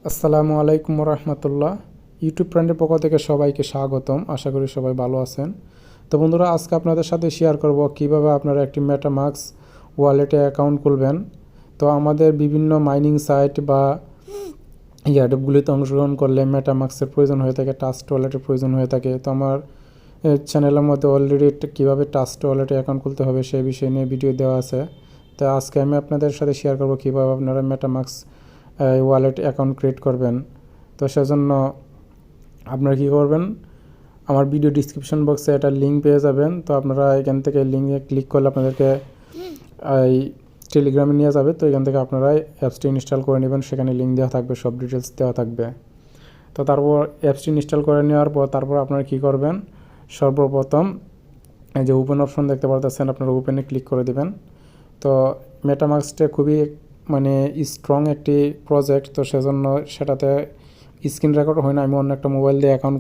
আসসালামু আলাইকুম রহমতুল্লাহ। ইউটিউব ফ্রেন্ডের পক্ষ থেকে সবাইকে স্বাগতম। আশা করি সবাই ভালো আছেন। তো বন্ধুরা, আজকে আপনাদের সাথে শেয়ার করব কিভাবে আপনারা একটি মেটামাক্স ওয়ালেটে অ্যাকাউন্ট খুলবেন। তো আমাদের বিভিন্ন মাইনিং সাইট বা ইয়ারডেপগুলিতে অংশগ্রহণ করলে মেটামাক্সের প্রয়োজন হয়ে থাকে, ট্রাস্ট ওয়ালেটের প্রয়োজন হয়ে থাকে। তো আমার চ্যানেলের মধ্যে অলরেডি কীভাবে ট্রাস্ট ওয়ালেটে অ্যাকাউন্ট খুলতে হবে সেই বিষয় নিয়ে ভিডিও দেওয়া আছে। তো আজকে আমি আপনাদের সাথে শেয়ার করব কীভাবে আপনারা মেটামাক্স ওয়ালেট অ্যাকাউন্ট ক্রিয়েট করবেন। তো সেজন্য আপনারা কী করবেন, আমার ভিডিও ডিসক্রিপশন বক্সে একটা লিঙ্ক পেয়ে যাবেন। তো আপনারা এখান থেকে লিঙ্কে ক্লিক করলে আপনাদেরকে এই টেলিগ্রামে নিয়ে যাবে। তো এখান থেকে আপনারা অ্যাপসটি ইনস্টল করে নেবেন, সেখানে লিঙ্ক দেওয়া থাকবে, সব ডিটেলস দেওয়া থাকবে। তো তারপর অ্যাপসটি ইনস্টল করে নেওয়ার পর তারপর আপনারা কী করবেন, সর্বপ্রথম এই যে ওপেন অপশন দেখতে পাচ্ছেন, আপনারা ওপেনে ক্লিক করে দেবেন। তো মেটামাক্সটা খুবই স্ট্রং একটি প্রজেক্ট। তো সেজন্য সেটাতে স্ক্রিন রেকর্ড হয় না। আমি অন্য একটা মোবাইল দিয়ে অ্যাকাউন্ট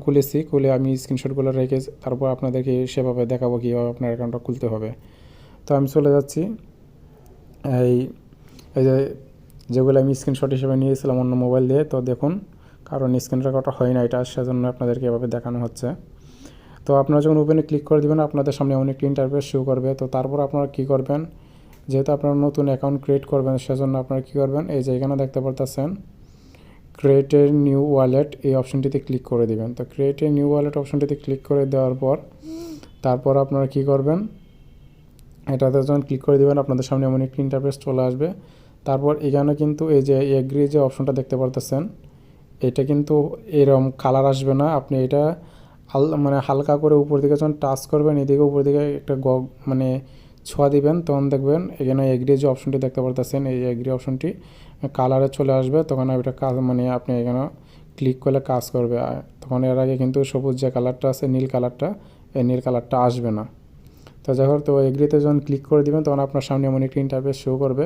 খুলে আমি স্ক্রিনশটগুলো রেখে তারপর আপনাদেরকে সেভাবে দেখাবো কীভাবে আপনার অ্যাকাউন্টটা খুলতে হবে। তো আমি চলে যাচ্ছি এই এই যে যেগুলো আমি স্ক্রিনশট হিসেবে নিয়েছিলাম অন্য মোবাইল দিয়ে। তো দেখুন, কারণ স্ক্রিন রেকর্ড হয় না এটা, সেজন্য আপনাদেরকে এভাবে দেখানো হচ্ছে। তো আপনারা যখন ওপেনে ক্লিক করে দেবেন আপনাদের সামনে এমন একটি ইন্টারফেস শো করবে। তো তারপর আপনারা কী করবেন, যেহেতু আপনারা নতুন অ্যাকাউন্ট ক্রিয়েট করবেন সেজন্য আপনারা কী করবেন, এই যে এখানে দেখতে পারতেছেন ক্রিয়েট এ নিউ ওয়ালেট, এই অপশনটিতে ক্লিক করে দেবেন। তো ক্রিয়েট এ নিউ ওয়ালেট অপশনটিতে ক্লিক করে দেওয়ার পর তারপর আপনারা কী করবেন, এটাতে যখন ক্লিক করে দেবেন আপনাদের সামনে এমন একটি ইন্টারফেস চলে আসবে। তারপর এখানে কিন্তু এই যে এগ্রি যে অপশনটা দেখতে পারতেছেন, এটা কিন্তু এরকম কালার আসবে না। আপনি এটা হালকা করে উপর দিকে যখন টাচ করবেন, এদিকে উপর দিকে একটা ছোঁয়া দিবেন, তখন দেখবেন এখানে এগ্রি যে অপশনটি দেখতে পারতেছেন, এই এগ্রি অপশনটি কালারে চলে আসবে। তখন এটা কাজ আপনি এখানে ক্লিক করলে কাজ করবে। তখন এর আগে কিন্তু সবুজ যে কালারটা আছে, নীল কালারটা, এই নীল কালারটা আসবে না। তো যাই হোক, তো এগ্রিতে যখন ক্লিক করে দেবেন তখন আপনার সামনে এমন একটি ইন্টারফেস শো করবে।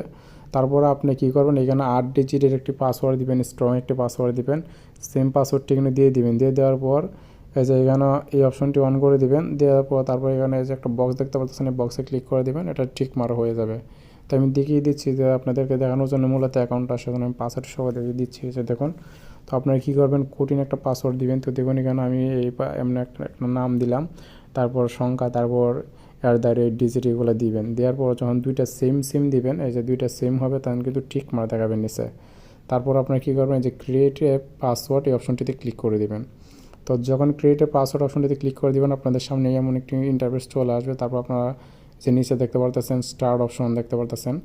তারপর আপনি কী করবেন, এখানে 8 ডিজিটের একটি পাসওয়ার্ড দিবেন, স্ট্রং একটি পাসওয়ার্ড দিবেন। সেম পাসওয়ার্ডটি এখানে দিয়ে দিবেন। দিয়ে দেওয়ার পর এই যে এখানে এই অপশনটি অন করে দিবেন। দেওয়ার পর তারপর এখানে এই যে একটা বক্স দেখতে পাচ্ছেন, এই বক্সে ক্লিক করে দিবেন, এটা টিক মারা হয়ে যাবে। তো আমি দেখিয়ে দিচ্ছি যে আপনাদেরকে দেখানোর জন্য মূলত অ্যাকাউন্টটা, সেজন্য আমি পাসওয়ার্ড সহ দেখিয়ে দিচ্ছি। যে দেখুন, তো আপনারা কী করবেন, কঠিন একটা পাসওয়ার্ড দিবেন। তো দেখুন এখানে আমি এমনি একটা নাম দিলাম, তারপর সংখ্যা, তারপর ডিজিট এগুলো দিবেন। দেওয়ার পর যখন দুইটা সেম দিবেন, এই যে দুইটা সেম হবে তখন কিন্তু ঠিক মারা দেখাবেন নিচে। তারপর আপনারা কী করবেন, যে ক্রিয়েট এ পাসওয়ার্ড এই অপশনটিতে ক্লিক করে দেবেন। তো যখন ক্রিয়েট এ পাসওয়ার্ড অপশনটিতে ক্লিক করে দেবেন আপনাদের সামনে এমন একটি ইন্টারফেস চলে আসবে। তারপর আপনারা যে নিচে দেখতে পারতেছেন স্টার্ট অপশন দেখতে পারতেছেন,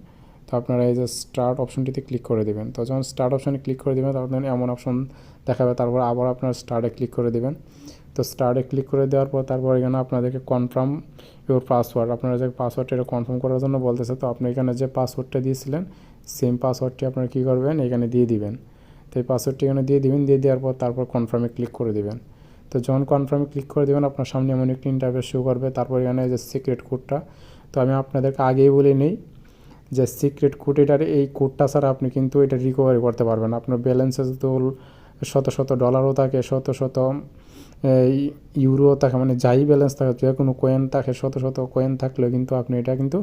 তো আপনারা এই যে স্টার্ট অপশনটিতে ক্লিক করে দেবেন। তো যখন স্টার্ট অপশনে ক্লিক করে দেবেন তখন এমন অপশন দেখাবে। তারপর আবার আপনারা স্টার্টে ক্লিক করে দেবেন। তো স্টার্টে ক্লিক করে দেওয়ার পর তারপর এখানে আপনাদেরকে কনফার্ম ইউর পাসওয়ার্ড, আপনারা যে পাসওয়ার্ডটা এটা কনফার্ম করার জন্য বলতেছে। তো আপনি এখানে যে পাসওয়ার্ডটা দিয়েছিলেন সেম পাসওয়ার্ডটি আপনারা কী করবেন, এখানে দিয়ে দিবেন। তো এই পাসওয়ার্ডটি এখানে দিয়ে দিবেন। দিয়ে দেওয়ার পর তারপর কনফার্মে ক্লিক করে দেবেন। তো যখন কনফার্মে ক্লিক করে দেবেন আপনার সামনে এমন একটি ইন্টারফেস শো করবে। তারপর এখানে যে সিক্রেট কোডটা, তো আমি আপনাদেরকে আগেই বলে নেই যে সিক্রেট কোড, এটার এই কোডটা ছাড়া আপনি কিন্তু এটা রিকভারি করতে পারবেন। আপনার ব্যালেন্সে তো শত ডলারও থাকে, শত ইউরো থাকে, যাই ব্যালেন্স থাকে, যে কোনো কয়েন থাকে, শত কয়েন থাকলেও কিন্তু আপনি এটা কিন্তু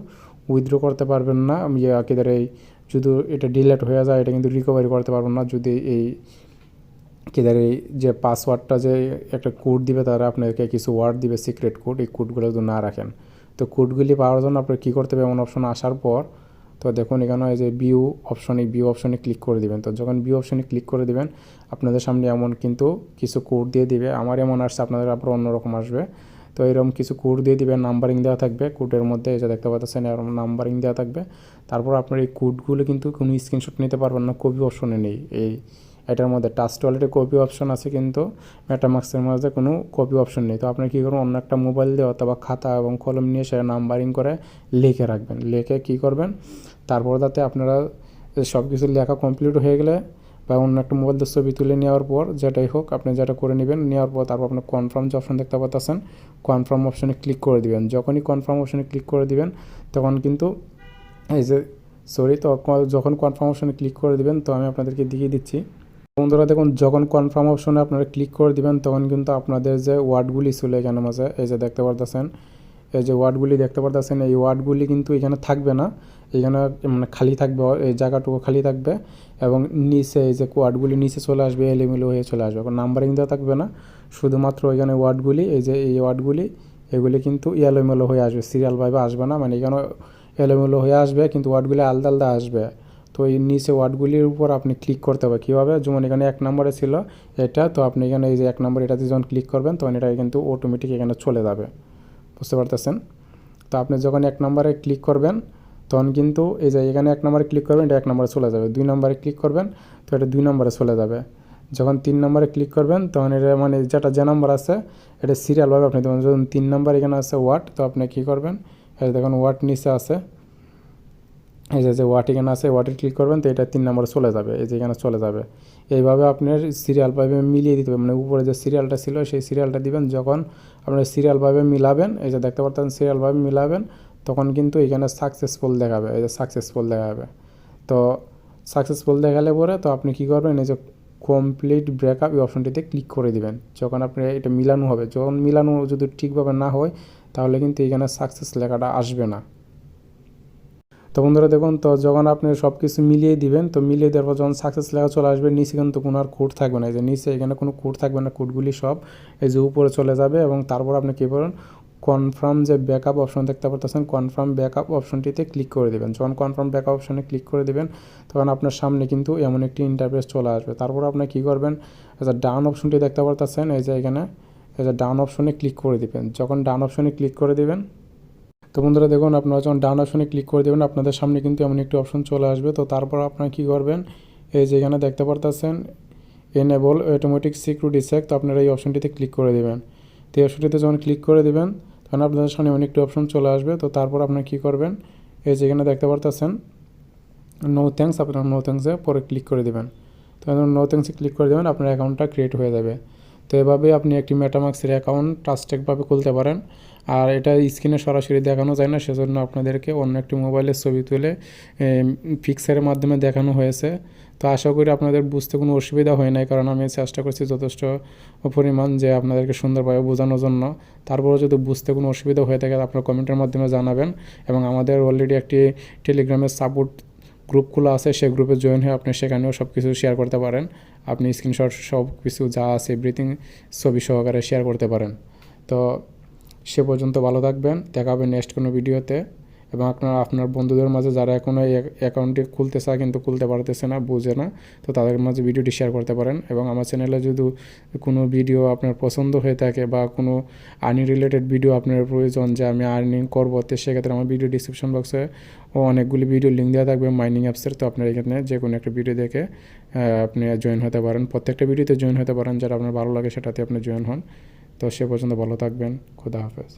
উইথড্র করতে পারবেন না। আকিদের এই যদি এটা ডিলেট হয়ে যায় এটা কিন্তু রিকভারি করতে পারবেন না। যদি এই কিদের এই যে পাসওয়ার্ডটা যে একটা কোড দিবে, তারা আপনাকে কিছু ওয়ার্ড দিবে সিক্রেট কোড, এই কোডগুলো যদি না রাখেন, তো কোডগুলি পাওয়ার জন্য আপনার কী করতে হবে, এমন অপশন আসার পর তো দেখুন এখানে এই যে ভিউ অপশন, এই ভিউ অপশনে ক্লিক করে দিবেন। তো যখন ভিউ অপশনে ক্লিক করে দিবেন আপনাদের সামনে এমন কিন্তু কিছু কোড দিয়ে দিবে। আমার এমন আসছে, আপনাদের আবার অন্যরকম আসবে। তো এরকম কিছু কোড দিয়ে দিবে, নাম্বারিং দেওয়া থাকবে কোডের মধ্যে, এই যে দেখতে পাচ্ছেন এরকম নাম্বারিং দেওয়া থাকবে। তারপর আপনার এই কোডগুলো কিন্তু কোনো স্ক্রিনশট নিতে পারবেন না, কপি অপশনে নেই। এটার মধ্যে ট্রাস্ট ওয়ালেটে কপি অপশন আছে, কিন্তু মেটামাক্সের মধ্যে কোনো কপি অপশন নেই। তো আপনি কী করবেন, অন্য একটা মোবাইল দিয়ে অথবা খাতা এবং কলম নিয়ে সেটা নাম্বারিং করে লিখে রাখবেন। লিখে কী করবেন, তারপর যাতে আপনারা সব কিছু লেখা কমপ্লিট হয়ে গেলে বা অন্য একটা মোবাইল দিয়ে ছবি তুলে নেওয়ার পর যেটাই হোক আপনি যেটা করে নেবেন, নেওয়ার পর তারপর আপনার কনফার্ম যে অপশন দেখতে পাচ্ছেন, কনফার্ম অপশনে ক্লিক করে দিবেন। যখনই কনফার্ম অপশনে ক্লিক করে দিবেন তখন কিন্তু এই যে তো যখন কনফার্ম অপশনে ক্লিক করে দিবেন, তো আমি আপনাদেরকে দেখিয়ে দিচ্ছি। বন্ধুরা দেখুন, যখন কনফার্ম অপশনে আপনারা ক্লিক করে দিবেন তখন কিন্তু আপনাদের যে ওয়ার্ডগুলি ছিল এখানে মাঝে, এই যে দেখতে পারতেছেন এই যে ওয়ার্ডগুলি দেখতে পারতেছেন, এই ওয়ার্ডগুলি কিন্তু এখানে থাকবে না, এখানে মানে খালি থাকবে, এই জায়গাটুকু খালি থাকবে এবং নিচে এই যে ওয়ার্ডগুলি নিচে চলে আসবে, এলোমেলো হয়ে চলে আসবে, নাম্বারিং দেওয়া থাকবে না, শুধুমাত্র এখানে ওয়ার্ডগুলি, এই যে এই ওয়ার্ডগুলি এগুলি কিন্তু এলোমেলো হয়ে আসবে, সিরিয়ালভাবে আসবে না, মানে এখানে এলোমেলো হয়ে আসবে কিন্তু ওয়ার্ডগুলি আলাদা আলাদা আসবে। তো এই নিচে ওয়ার্ডগুলির উপর আপনি ক্লিক করতে হবে কীভাবে, যেমন এখানে 1 নম্বরে ছিল এটা, তো আপনি এখানে এই যে 1 নম্বর এটাতে যখন ক্লিক করবেন তখন এটা কিন্তু অটোমেটিক এখানে চলে যাবে, বুঝতে পারতেছেন। তো আপনি যখন 1 নম্বরে ক্লিক করবেন তখন কিন্তু এই যে এখানে 1 নম্বরে ক্লিক করবেন এটা 1 নম্বরে চলে যাবে, 2 নম্বরে ক্লিক করবেন তো এটা 2 নম্বরে চলে যাবে, যখন 3 নম্বরে ক্লিক করবেন তখন এটা মানে যেটা যে নাম্বার আছে এটা সিরিয়ালভাবে আপনি দেবেন। যখন 3 নম্বর এখানে আছে ওয়াট, তো আপনি কী করবেন, এই দেখুন ওয়াট নিচে আছে, এই যে ওয়াট এখানে আছে, ওয়াটে ক্লিক করবেন তো এটা 3 নম্বরে চলে যাবে, এই যে এখানে চলে যাবে। এইভাবে আপনার সিরিয়ালভাবে মিলিয়ে দিতে হবে, মানে উপরে যে সিরিয়ালটা ছিল সেই সিরিয়ালটা দিবেন, যখন আপনার সিরিয়ালভাবে মিলাবেন, এই যে দেখতে পাচ্ছেন সিরিয়ালভাবে মিলাবেন তখন কিন্তু এখানে সাকসেসফুল দেখাবে, এই যে সাকসেসফুল দেখাবে। তো সাকসেসফুল দেখালে পরে তো আপনি কী করবেন, এই যে কমপ্লিট ব্রেকআপ এই অপশনটিতে ক্লিক করে দিবেন, যখন আপনি এটা মিলানো হবে, যখন মিলানো যদি ঠিকভাবে না হয় তাহলে কিন্তু এখানে সাকসেস লেখাটা আসবে না। তো বন্ধুরা দেখুন, তো যখন আপনি সব কিছু মিলিয়ে দিবেন, তো মিলিয়ে দেওয়ার পর যখন সাকসেস লেখা চলে আসবে, নিচে কিন্তু কোনো আর কোড থাকবে না, এই যে নিচে এখানে কোনো কোড থাকবে না, কোডগুলি সব এই যে উপরে চলে যাবে এবং তারপর আপনি কী করবেন, কনফার্ম যে ব্যাকআপ অপশন দেখতে পাচ্ছেন, কনফার্ম ব্যাকআপ অপশনটিতে ক্লিক করে দেবেন। যখন কনফার্ম ব্যাকআপ অপশনে ক্লিক করে দেবেন তখন আপনার সামনে কিন্তু এমন একটি ইন্টারফেস চলে আসবে। তারপর আপনি কী করবেন, এই যে ডান অপশনটি দেখতে পাচ্ছেন, এই যে এখানে এই যে ডান অপশনে ক্লিক করে দেবেন। যখন ডান অপশনে ক্লিক করে দেবেন, তো বন্ধুরা দেখুন, আপনারা যখন ডান অপশনে ক্লিক করে দেবেন আপনাদের সামনে কিন্তু এমন একটি অপশন চলে আসবে। তো তারপর আপনারা কী করবেন, এই যে এখানে দেখতে পারতেছেন এনেবল অটোমেটিক সিকিউরিটি চেক, তো আপনারা এই অপশনটিতে ক্লিক করে দেবেন। তো এই অপশনটিতে যখন ক্লিক করে দেবেন তখন আপনাদের সামনে এমন একটি অপশন চলে আসবে। তো তারপর আপনারা কী করবেন, এই যে এখানে দেখতে পারতেছেন নো থ্যাঙ্কস, আপনারা নো থ্যাঙ্কসে পরে ক্লিক করে দেবেন। তো নো থ্যাঙ্কসে ক্লিক করে দেবেন, আপনার অ্যাকাউন্টটা ক্রিয়েট হয়ে যাবে। তো এভাবে আপনি একটি মেটামাক্সের অ্যাকাউন্ট ট্রাস্টেডভাবে খুলতে পারেন। আর এটা স্ক্রিনে সরাসরি দেখানো যায় না, সেজন্য আপনাদেরকে অন্য একটি মোবাইলের ছবি তুলে পিকচারের মাধ্যমে দেখানো হয়েছে। তো আশা করি আপনাদের বুঝতে কোনো অসুবিধা হয় নাই, কারণ আমি চেষ্টা করছি যথেষ্ট পরিমাণ যে আপনাদেরকে সুন্দরভাবে বোঝানোর জন্য। তারপরেও যদি বুঝতে কোনো অসুবিধা হয়ে থাকে আপনারা কমেন্টের মাধ্যমে জানাবেন, এবং আমাদের অলরেডি একটি টেলিগ্রামের সাপোর্ট গ্রুপ খোলা আছে, সেই গ্রুপে জয়েন হয়ে আপনি সেখানেও সব কিছু শেয়ার করতে পারেন। আপনি স্ক্রিনশট সব কিছু যা আছে এভরিথিং ছবি সহকারে শেয়ার করতে পারেন। তো সে পর্যন্ত ভালো থাকবেন, দেখা হবে নেক্সট কোনো ভিডিওতে। এবং আপনার বন্ধুদের মাঝে যারা এখনও এই অ্যাকাউন্টটি খুলতে চায় কিন্তু খুলতে পারতেছে না, বুঝে না, তো তাদের মাঝে ভিডিওটি শেয়ার করতে পারেন। এবং আমার চ্যানেলে যদি কোনো ভিডিও আপনার পছন্দ হয়ে থাকে বা কোনো আর্নিং রিলেটেড ভিডিও আপনার প্রয়োজন যে আমি আর্নিং করবো, তো সেক্ষেত্রে আমার ভিডিও ডিসক্রিপশন বক্সে অনেকগুলি ভিডিও লিঙ্ক দেওয়া থাকবে মাইনিং অ্যাপসের। তো আপনার এখানে যে কোনো একটা ভিডিও দেখে আপনি জয়েন হতে পারেন, প্রত্যেকটা ভিডিওতে জয়েন হতে পারেন, যেটা আপনার ভালো লাগে সেটাতে আপনি জয়েন হন। তো সে পর্যন্ত ভালো থাকবেন, খুদা হাফেজ।